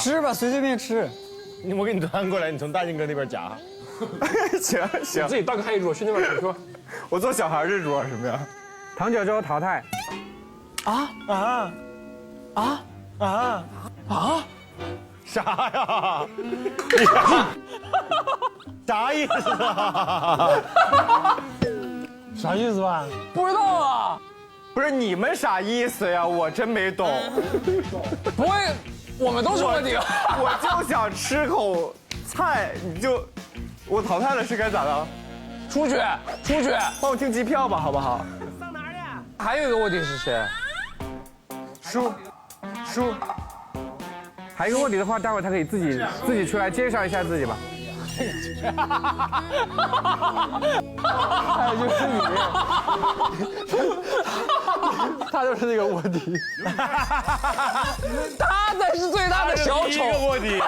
吃吧，随便吃。我给你端过来，你从大金哥那边夹。行行，自己当个黑猪，去那边你说。我做小孩这桌什么呀？唐九洲淘汰。啥呀？啥意思啊？啥意思吧？不知道啊，不是你们啥意思呀？我真没懂。不会，我们都是卧底。我就想吃口菜，我淘汰了是该咋的？出去，帮我订机票吧，好不好？还有一个卧底是谁？输，还有一个卧底的话，待会儿他可以自己出来介绍一下自己吧。还有就是你，他就是那个卧底，他才是最大的小丑。第一个卧底。